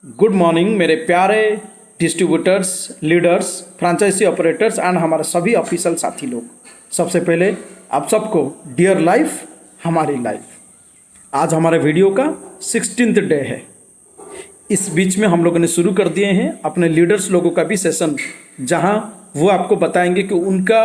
Good morning मेरे प्यारे distributors, leaders, franchisee operators and हमारे सभी ऑफिशियल साथी लोग। सबसे पहले आप सबको डियर लाइफ हमारी लाइफ। आज हमारे वीडियो का 16th डे है। इस बीच में हम लोगों ने शुरू कर दिए हैं अपने लीडर्स लोगों का भी सेशन, जहां वो आपको बताएंगे कि उनका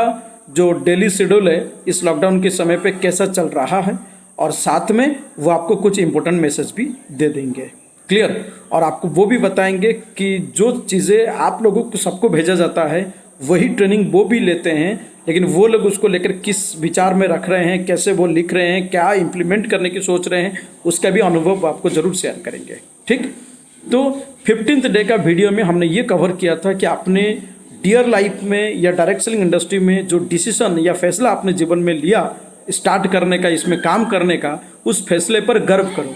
जो डेली शेड्यूल है इस लॉकडाउन के समय पे कैसा चल रहा है, और साथ में वो आपको कुछ इंपॉर्टेंट मैसेज भी दे देंगे। क्लियर? और आपको वो भी बताएंगे कि जो चीज़ें आप लोगों को सबको भेजा जाता है वही ट्रेनिंग वो भी लेते हैं, लेकिन वो लोग उसको लेकर किस विचार में रख रहे हैं, कैसे वो लिख रहे हैं, क्या इम्प्लीमेंट करने की सोच रहे हैं, उसका भी अनुभव आपको ज़रूर शेयर करेंगे। ठीक? तो 15th डे का वीडियो में हमने ये कवर किया था कि आपने डियर लाइफ में या डायरेक्ट सेलिंग इंडस्ट्री में जो डिसीजन या फैसला आपने जीवन में लिया स्टार्ट करने का, इसमें काम करने का, उस फैसले पर गर्व करो।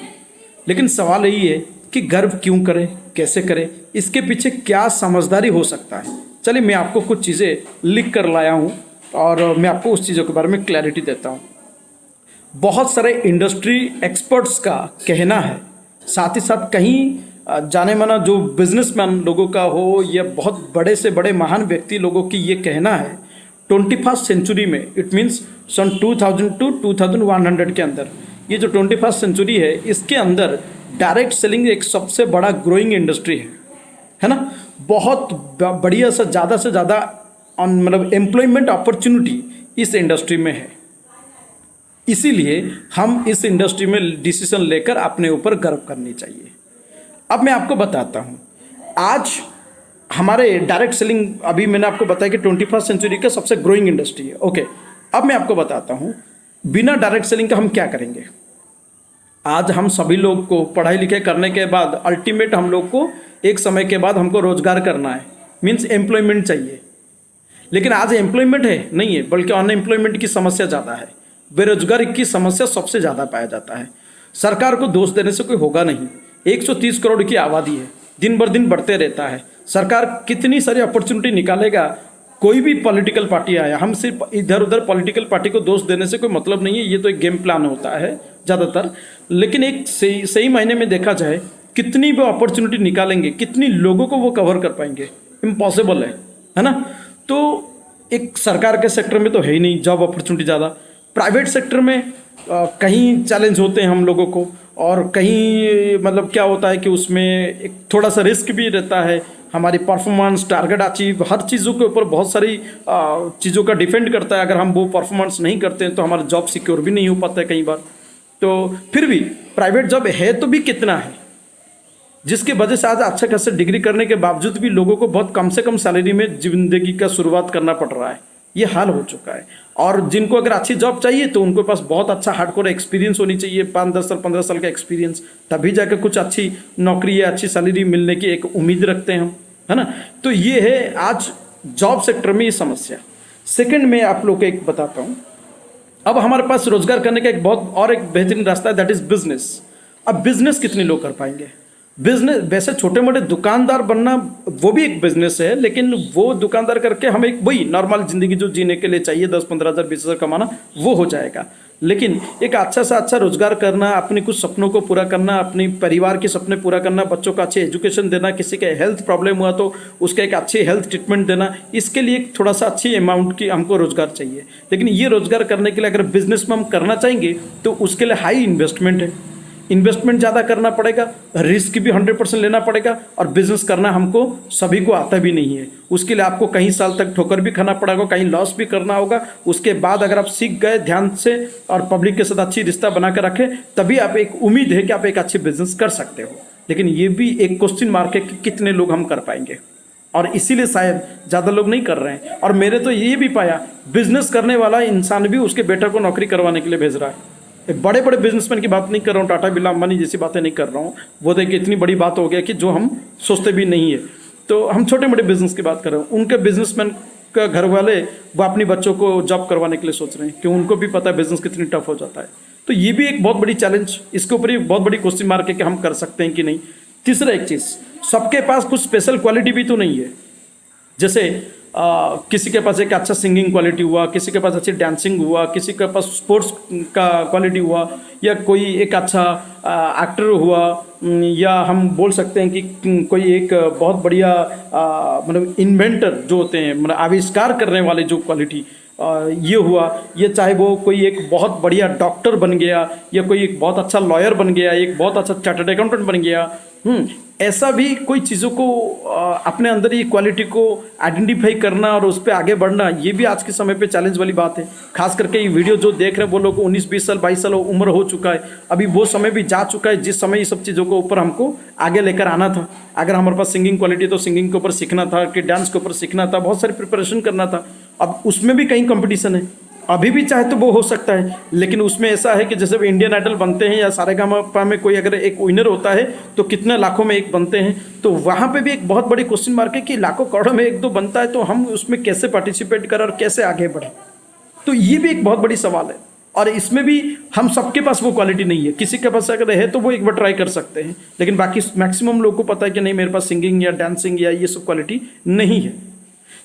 लेकिन सवाल यही है कि गर्व क्यों करें, कैसे करें, इसके पीछे क्या समझदारी हो सकता है। चलिए मैं आपको कुछ चीज़ें लिख कर लाया हूँ और मैं आपको उस चीज़ों के बारे में क्लैरिटी देता हूँ। बहुत सारे इंडस्ट्री एक्सपर्ट्स का कहना है, साथ ही साथ कहीं जाने माना जो बिजनेसमैन लोगों का हो या बहुत बड़े से बड़े महान व्यक्ति लोगों की ये कहना है, 21st सेंचुरी में, इट मीन्स सन 2000 टू 2100 के अंदर, ये जो 21st सेंचुरी है इसके अंदर डायरेक्ट सेलिंग एक सबसे बड़ा ग्रोइंग इंडस्ट्री है ना। बहुत बढ़िया से ज़्यादा मतलब एम्प्लॉयमेंट अपॉर्चुनिटी इस इंडस्ट्री में है। इसीलिए हम इस इंडस्ट्री में डिसीजन लेकर अपने ऊपर गर्व करनी चाहिए। अब मैं आपको बताता हूँ, आज हमारे डायरेक्ट सेलिंग, अभी मैंने आपको बताया कि 21st सेंचुरी का सबसे ग्रोइंग इंडस्ट्री है। ओके, अब मैं आपको बताता हूँ बिना डायरेक्ट सेलिंग का हम क्या करेंगे। आज हम सभी लोग को पढ़ाई लिखाई करने के बाद अल्टीमेट हम लोग को एक समय के बाद हमको रोजगार करना है, मीन्स एम्प्लॉयमेंट चाहिए। लेकिन आज एम्प्लॉयमेंट है नहीं है, बल्कि अनएम्प्लॉयमेंट की समस्या ज़्यादा है, बेरोजगारी की समस्या सबसे ज़्यादा पाया जाता है। सरकार को दोष देने से कोई होगा नहीं। 130 करोड़ की आबादी है, दिन बर दिन बढ़ते रहता है। सरकार कितनी सारी अपॉर्चुनिटी निकालेगा, कोई भी पॉलिटिकल पार्टी आया, हम सिर्फ इधर उधर पॉलिटिकल पार्टी को दोष देने से कोई मतलब नहीं है, ये तो एक गेम प्लान होता है ज़्यादातर। लेकिन एक सही मायने में देखा जाए, कितनी वो अपॉर्चुनिटी निकालेंगे, कितनी लोगों को वो कवर कर पाएंगे, इम्पॉसिबल है ना। तो एक सरकार के सेक्टर में तो है ही नहीं जॉब अपॉर्चुनिटी ज़्यादा। प्राइवेट सेक्टर में कहीं चैलेंज होते हैं हम लोगों को, और कहीं मतलब क्या होता है कि उसमें एक थोड़ा सा रिस्क भी रहता है। हमारी परफॉर्मेंस, टारगेट अचीव, हर चीज़ों के ऊपर बहुत सारी चीज़ों का डिपेंड करता है। अगर हम वो परफॉर्मेंस नहीं करते हैं तो हमारा जॉब सिक्योर भी नहीं हो पाता है कई बार। तो फिर भी प्राइवेट जॉब है तो भी कितना है, जिसकी वजह से आज अच्छे खासे डिग्री करने के बावजूद भी लोगों को बहुत कम से कम सैलरी में जिंदगी का शुरुआत करना पड़ रहा है। ये हाल हो चुका है। और जिनको अगर अच्छी जॉब चाहिए तो उनके पास बहुत अच्छा हार्डकोर एक्सपीरियंस होनी चाहिए, 5-10 साल 15 साल का एक्सपीरियंस, तभी जाकर कुछ अच्छी नौकरी या अच्छी सैलरी मिलने की एक उम्मीद रखते हैं हम, है ना। तो ये है आज जॉब सेक्टर में ये समस्या। सेकंड में आप लोग को एक बताता हूँ, अब हमारे पास रोजगार करने का एक बेहतरीन रास्ता है, दैट इज बिजनेस। अब बिजनेस कितने लोग कर पाएंगे? बिजनेस वैसे छोटे मोटे दुकानदार बनना वो भी एक बिजनेस है, लेकिन वो दुकानदार करके हम एक वही नॉर्मल जिंदगी जो जीने के लिए चाहिए 10-15 हज़ार 20 हज़ार कमाना, वो हो जाएगा। लेकिन एक अच्छा से अच्छा रोजगार करना, अपने कुछ सपनों को पूरा करना, अपने परिवार के सपने पूरा करना, बच्चों को अच्छी एजुकेशन देना, किसी के हेल्थ प्रॉब्लम हुआ तो उसका एक अच्छी हेल्थ ट्रीटमेंट देना, इसके लिए थोड़ा सा अच्छी अमाउंट की हमको रोजगार चाहिए। लेकिन ये रोजगार करने के लिए अगर बिजनेस में हम करना चाहेंगे तो उसके लिए हाई इन्वेस्टमेंट है, इन्वेस्टमेंट ज़्यादा करना पड़ेगा, रिस्क भी 100% लेना पड़ेगा, और बिजनेस करना हमको सभी को आता भी नहीं है। उसके लिए आपको कई साल तक ठोकर भी खाना पड़ेगा, कहीं लॉस भी करना होगा। उसके बाद अगर आप सीख गए ध्यान से और पब्लिक के साथ अच्छी रिश्ता बना कर रखें, तभी आप एक उम्मीद है कि आप एक अच्छी बिजनेस कर सकते हो। लेकिन ये भी एक क्वेश्चन मार्क है कि कितने लोग हम कर पाएंगे, और इसीलिए शायद ज़्यादा लोग नहीं कर रहे हैं। और मेरे तो ये भी पाया, बिजनेस करने वाला इंसान भी उसके बेटे को नौकरी करवाने के लिए भेज रहा है। बड़े बड़े बिजनेसमैन की बात नहीं कर रहा हूँ, टाटा बिरला अंबानी जैसी बातें नहीं कर रहा हूँ, वो देखिए इतनी बड़ी बात हो गया कि जो हम सोचते भी नहीं है। तो हम छोटे मोटे बिजनेस की बात कर रहे हैं, उनके बिजनेसमैन का घर वाले वो अपनी बच्चों को जॉब करवाने के लिए सोच रहे हैं, कि उनको भी पता है बिजनेस कितनी टफ हो जाता है। तो ये भी एक बहुत बड़ी चैलेंज, इसके ऊपर ही बहुत बड़ी क्वेश्चन मार्क है कि हम कर सकते हैं कि नहीं। तीसरा एक चीज़, सबके पास कुछ स्पेशल क्वालिटी भी तो नहीं है। जैसे किसी के पास एक अच्छा सिंगिंग क्वालिटी हुआ, किसी के पास अच्छी डांसिंग हुआ, किसी के पास स्पोर्ट्स का क्वालिटी हुआ, या कोई एक अच्छा एक्टर हुआ, या हम बोल सकते हैं कि कोई एक बहुत बढ़िया मतलब इन्वेंटर जो होते हैं, मतलब आविष्कार करने वाले जो क्वालिटी ये हुआ, ये चाहे वो कोई एक बहुत बढ़िया डॉक्टर बन गया, या कोई एक बहुत अच्छा लॉयर बन गया, एक बहुत अच्छा चार्टर्ड अकाउंटेंट बन गया, ऐसा भी कोई चीज़ों को अपने अंदर ये क्वालिटी को आइडेंटिफाई करना और उस पर आगे बढ़ना, ये भी आज के समय पे चैलेंज वाली बात है। खास करके ये वीडियो जो देख रहे हैं वो लोग 19-20 साल 22 साल उम्र हो चुका है, अभी वो समय भी जा चुका है जिस समय ये सब चीज़ों के ऊपर हमको आगे लेकर आना था। अगर हमारे पास सिंगिंग क्वालिटी तो सिंगिंग के ऊपर सीखना था, कि डांस के ऊपर सीखना था, बहुत सारी प्रिपरेशन करना था। अब उसमें भी कहीं कंपटीशन है, अभी भी चाहे तो वो हो सकता है, लेकिन उसमें ऐसा है कि जैसे इंडियन आइडल बनते हैं या सारेगामापा में कोई अगर एक विनर होता है तो कितने लाखों में एक बनते हैं, तो वहाँ पे भी एक बहुत बड़ी क्वेश्चन मार्क है कि लाखों करोड़ों में एक दो बनता है तो हम उसमें कैसे पार्टिसिपेट करें और कैसे आगे बढ़ें। तो ये भी एक बहुत बड़ी सवाल है, और इसमें भी हम सबके पास वो क्वालिटी नहीं है। किसी के पास अगर है तो वो एक बार ट्राई कर सकते हैं, लेकिन बाकी मैक्सिमम लोगों को पता है कि नहीं, मेरे पास सिंगिंग या डांसिंग या ये सब क्वालिटी नहीं है।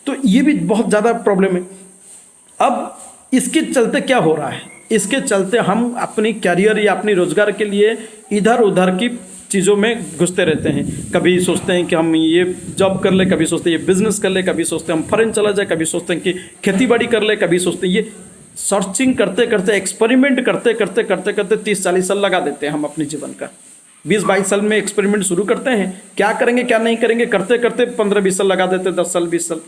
तो ये भी बहुत ज़्यादा प्रॉब्लम है। अब इसके चलते क्या हो रहा है, इसके चलते हम अपनी कैरियर या अपनी रोजगार के लिए इधर उधर की चीज़ों में घुसते रहते हैं। कभी सोचते हैं कि हम ये जॉब कर ले, कभी सोचते हैं ये बिजनेस कर ले, कभी सोचते हैं हम फॉरेन चला जाए, कभी सोचते हैं कि खेती बाड़ी कर ले, कभी सोचते हैं ये सर्चिंग करते करते, एक्सपेरिमेंट करते करते करते करते 30-40 साल लगा देते हैं हम अपने जीवन का। 20-22 साल में एक्सपेरिमेंट शुरू करते हैं, क्या करेंगे क्या नहीं करेंगे करते करते 15-20 साल लगा देते, 10 साल 20 साल।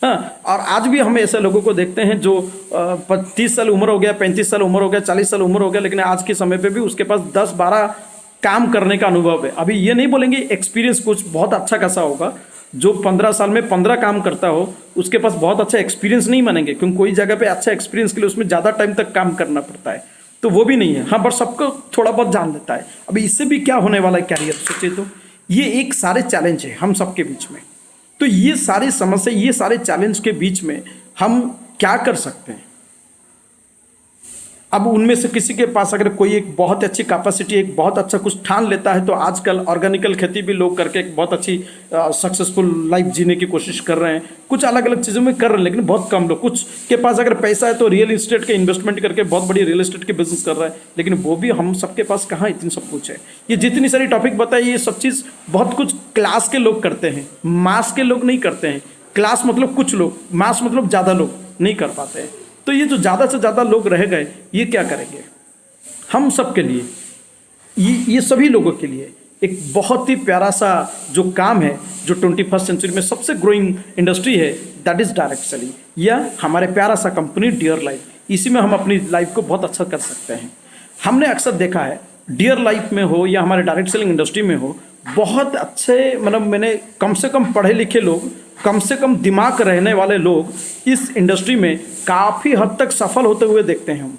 हाँ, और आज भी हम ऐसे लोगों को देखते हैं जो 30 साल उम्र हो गया, 35 साल उम्र हो गया, 40 साल उम्र हो गया, लेकिन आज के समय पे भी उसके पास 10-12 काम करने का अनुभव है। अभी ये नहीं बोलेंगे एक्सपीरियंस कुछ बहुत अच्छा खासा होगा, जो 15 साल में 15 काम करता हो उसके पास बहुत अच्छा एक्सपीरियंस नहीं मानेंगे, क्योंकि कोई जगह पे अच्छा एक्सपीरियंस के लिए उसमें ज़्यादा टाइम तक काम करना पड़ता है, तो वो भी नहीं है। हाँ, पर सबको थोड़ा बहुत जान लेता है। अभी इससे भी क्या होने वाला है कैरियर सोचिए तो, ये एक सारे चैलेंज है हम सबके बीच में। तो ये सारी समस्या, ये सारे चैलेंज के बीच में हम क्या कर सकते हैं? अब उनमें से किसी के पास अगर कोई एक बहुत अच्छी कैपेसिटी, एक बहुत अच्छा कुछ ठान लेता है, तो आजकल ऑर्गेनिकल खेती भी लोग करके एक बहुत अच्छी सक्सेसफुल लाइफ जीने की कोशिश कर रहे हैं। कुछ अलग अलग चीज़ों में कर रहे हैं, लेकिन बहुत कम लोग। कुछ के पास अगर पैसा है तो रियल इस्टेट के इन्वेस्टमेंट करके बहुत बड़ी रियल इस्टेट के बिजनेस कर रहा है, लेकिन वो भी हम सबके पास कहाँ इतनी सब कुछ है। ये जितनी सारी टॉपिक बताई, ये सब चीज़ बहुत कुछ क्लास के लोग करते हैं, मास के लोग नहीं करते हैं। क्लास मतलब कुछ लोग, मास मतलब ज़्यादा लोग नहीं कर पाते हैं। तो ये जो ज़्यादा से ज़्यादा लोग रह गए, ये क्या करेंगे? हम सब के लिए, ये सभी लोगों के लिए एक बहुत ही प्यारा सा जो काम है, जो 21st सेंचुरी में सबसे ग्रोइंग इंडस्ट्री है, दैट इज़ डायरेक्ट सेलिंग, या हमारे प्यारा सा कंपनी डियर लाइफ। इसी में हम अपनी लाइफ को बहुत अच्छा कर सकते हैं। हमने अक्सर देखा है, डियर लाइफ में हो या हमारे डायरेक्ट सेलिंग इंडस्ट्री में हो, बहुत अच्छे, मतलब मैंने कम से कम पढ़े लिखे लोग, कम से कम दिमाग रहने वाले लोग इस इंडस्ट्री में काफ़ी हद तक सफल होते हुए देखते हैं। हम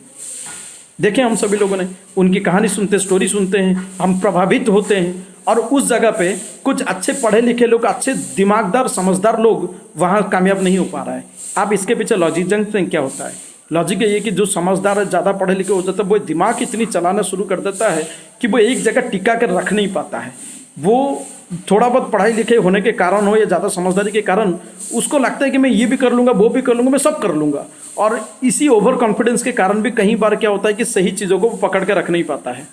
देखें, हम सभी लोगों ने उनकी कहानी सुनते, स्टोरी सुनते हैं, हम प्रभावित होते हैं, और उस जगह पे कुछ अच्छे पढ़े लिखे लोग, अच्छे दिमागदार समझदार लोग वहाँ कामयाब नहीं हो पा रहा है। आप इसके पीछे लॉजिक जानते हैं क्या होता है? लॉजिक ये कि जो समझदार है, ज़्यादा पढ़े लिखे हो जाता है, वो दिमाग इतनी चलाना शुरू कर देता है कि वो एक जगह टिका कर रख नहीं पाता है। वो थोड़ा बहुत पढ़ाई लिखे होने के कारण हो या ज़्यादा समझदारी के कारण उसको लगता है कि मैं ये भी कर लूँगा, वो भी कर लूँगा, मैं सब कर लूँगा, और इसी ओवर कॉन्फिडेंस के कारण भी कई बार क्या होता है कि सही चीज़ों को पकड़ के रख नहीं पाता है,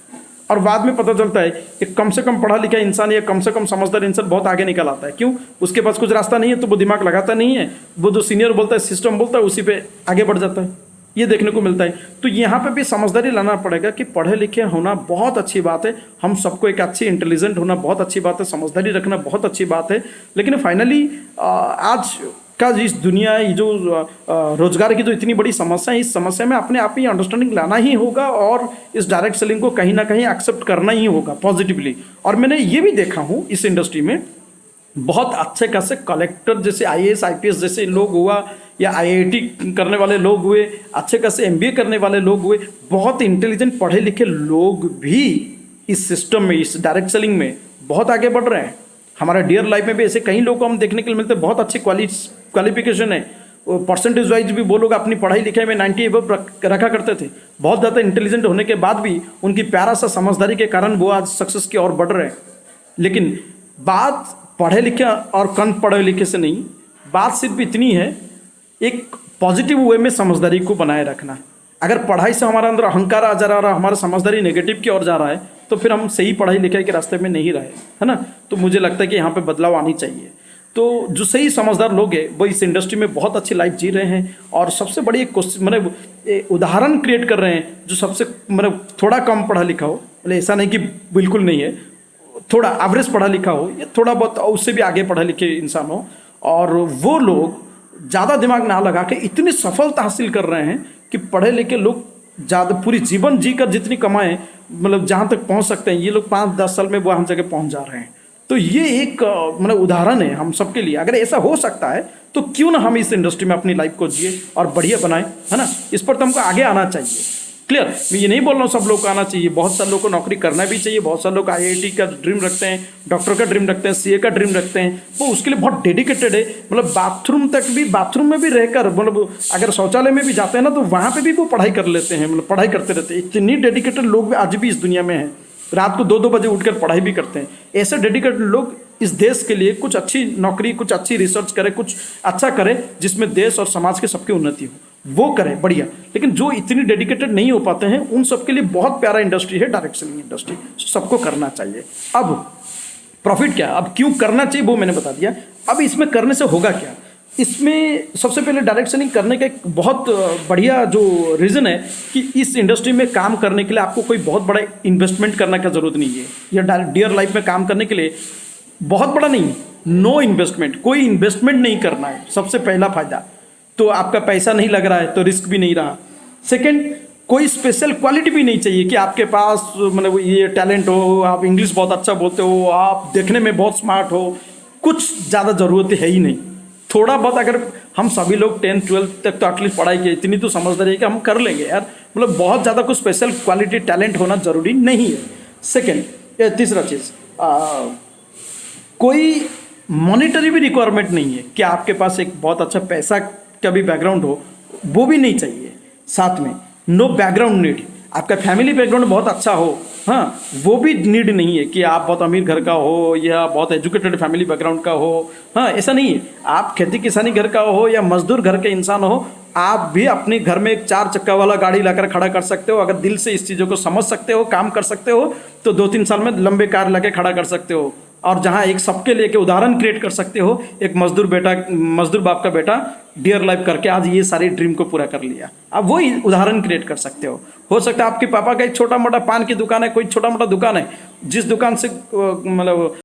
और बाद में पता चलता है कि कम से कम पढ़ा लिखा इंसान या कम से कम समझदार इंसान बहुत आगे निकल आता है। क्यों? उसके पास कुछ रास्ता नहीं है, तो वो दिमाग लगाता नहीं है, वो जो सीनियर बोलता है, सिस्टम बोलता है, उसी पे आगे बढ़ जाता है। ये देखने को मिलता है। तो यहाँ पे भी समझदारी लाना पड़ेगा कि पढ़े लिखे होना बहुत अच्छी बात है, हम सबको एक अच्छी इंटेलिजेंट होना बहुत अच्छी बात है, समझदारी रखना बहुत अच्छी बात है, लेकिन फाइनली आज का इस दुनिया, ये जो रोजगार की जो इतनी बड़ी समस्या है, इस समस्या में अपने आप ही अंडरस्टैंडिंग लाना ही होगा, और इस डायरेक्ट सेलिंग को कहीं ना कहीं एक्सेप्ट करना ही होगा पॉजिटिवली। और मैंने ये भी देखा हूँ इस इंडस्ट्री में बहुत अच्छे खासे कलेक्टर जैसे, IAS IPS जैसे लोग हुआ, या IIT करने वाले लोग हुए, अच्छे खासे MBA करने वाले लोग हुए, बहुत इंटेलिजेंट पढ़े लिखे लोग भी इस सिस्टम में, इस डायरेक्ट सेलिंग में बहुत आगे बढ़ रहे हैं। हमारा डियर लाइफ में भी ऐसे कई लोग को हम देखने के लिए मिलते हैं, बहुत अच्छी क्वालिफिकेशन है, परसेंटेज वाइज भी वो लोग अपनी पढ़ाई लिखाई में 90 एबव रखा करते थे। बहुत ज़्यादा इंटेलिजेंट होने के बाद भी उनकी प्यारा सा समझदारी के कारण वो आज सक्सेस की ओर बढ़ रहे हैं। लेकिन बात पढ़े लिखे और कम पढ़े लिखे से नहीं, बात सिर्फ इतनी है, एक पॉजिटिव वे में समझदारी को बनाए रखना। अगर पढ़ाई से हमारे अंदर अहंकार आ जा रहा है और हमारा समझदारी नेगेटिव की ओर जा रहा है, तो फिर हम सही पढ़ाई लिखाई के रास्ते में नहीं रहे, है ना। तो मुझे लगता है कि यहाँ पे बदलाव आनी चाहिए। तो जो सही समझदार लोग हैं वो इस इंडस्ट्री में बहुत अच्छी लाइफ जी रहे हैं, और सबसे बड़ी एक क्वेश्चन मतलब उदाहरण क्रिएट कर रहे हैं जो सबसे मतलब थोड़ा कम पढ़ा लिखा हो, मतलब ऐसा नहीं कि बिल्कुल नहीं है, थोड़ा एवरेज पढ़ा लिखा हो या थोड़ा बहुत उससे भी आगे पढ़ा लिखे इंसान हो, और वो लोग ज़्यादा दिमाग ना लगा के इतनी सफलता हासिल कर रहे हैं कि पढ़े लिखे लोग ज़्यादा पूरी जीवन जी कर जितनी कमाएं, मतलब जहाँ तक पहुँच सकते हैं, ये लोग 5-10 साल में वहाँ जगह पहुँच जा रहे हैं। तो ये एक मतलब उदाहरण है हम सबके लिए। अगर ऐसा हो सकता है तो क्यों ना हम इस इंडस्ट्री में अपनी लाइफ को जिए और बढ़िया बनाएं, है ना। इस पर तो हमको आगे आना चाहिए। क्लियर, मैं ये नहीं बोल रहा हूँ सब लोग को आना चाहिए, बहुत सारे लोग को नौकरी करना भी चाहिए, बहुत सारे लोग आईआईटी का ड्रीम रखते हैं, डॉक्टर का ड्रीम रखते हैं, सीए का ड्रीम रखते हैं, वो उसके लिए बहुत डेडिकेटेड है। मतलब बाथरूम में भी रहकर, मतलब अगर शौचालय में भी जाते हैं ना तो वहाँ पे भी वो पढ़ाई कर लेते हैं, मतलब पढ़ाई करते रहते हैं। इतनी डेडिकेटेड लोग आज भी इस दुनिया में हैं, रात को 2-2 बजे उठकर पढ़ाई भी करते हैं। ऐसे डेडिकेटेड लोग इस देश के लिए कुछ अच्छी नौकरी, कुछ अच्छी रिसर्च करें, कुछ अच्छा करें जिसमें देश और समाज के सबकी उन्नति हो, वो करें बढ़िया। लेकिन जो इतनी डेडिकेटेड नहीं हो पाते हैं उन सब के लिए बहुत प्यारा इंडस्ट्री है डायरेक्ट सेलिंग इंडस्ट्री, सबको करना चाहिए। अब प्रॉफिट क्या, अब क्यों करना चाहिए वो मैंने बता दिया। अब इसमें करने से होगा क्या, इसमें सबसे पहले डायरेक्ट सेलिंग करने का एक बहुत बढ़िया जो रीज़न है कि इस इंडस्ट्री में काम करने के लिए आपको कोई बहुत बड़ा इन्वेस्टमेंट करने का ज़रूरत नहीं है। या डियर लाइफ में काम करने के लिए बहुत बड़ा नहीं, नो इन्वेस्टमेंट, कोई इन्वेस्टमेंट नहीं करना है, सबसे पहला फ़ायदा। तो आपका पैसा नहीं लग रहा है तो रिस्क भी नहीं रहा। सेकंड, कोई स्पेशल क्वालिटी भी नहीं चाहिए कि आपके पास मतलब ये टैलेंट हो, आप इंग्लिश बहुत अच्छा बोलते हो, आप देखने में बहुत स्मार्ट हो, कुछ ज़्यादा ज़रूरत है ही नहीं। थोड़ा बहुत अगर हम सभी लोग 10-12 तक तो एटलीस्ट पढ़ाई की, इतनी तो समझदारी है कि हम कर लेंगे यार, मतलब बहुत ज़्यादा कुछ स्पेशल क्वालिटी टैलेंट होना ज़रूरी नहीं है। सेकेंड, तीसरा चीज़, कोई मॉनिटरी भी रिक्वायरमेंट नहीं है कि आपके पास एक बहुत अच्छा पैसा का भी बैकग्राउंड हो, वो भी नहीं चाहिए। साथ में नो बैकग्राउंड नीड, आपका फैमिली बैकग्राउंड बहुत अच्छा हो, हाँ, वो भी नीड नहीं है कि आप बहुत अमीर घर का हो या बहुत एजुकेटेड फैमिली बैकग्राउंड का हो, हाँ, ऐसा नहीं है। आप खेती किसानी घर का हो या मजदूर घर के इंसान हो, आप भी अपने घर में एक 4 चक्का वाला गाड़ी लाकर खड़ा कर सकते हो। अगर दिल से इस चीज़ों को समझ सकते हो, काम कर सकते हो, तो 2-3 साल में लंबे कार लाके खड़ा कर सकते हो। और जहाँ एक सबके लिए उदाहरण क्रिएट कर सकते हो, एक मजदूर बाप का बेटा डियर लाइफ करके आज ये सारी ड्रीम को पूरा कर लिया, आप वही उदाहरण क्रिएट कर सकते हो सकता है आपके पापा का एक छोटा मोटा पान की दुकान है, कोई छोटा मोटा दुकान है, जिस दुकान से मतलब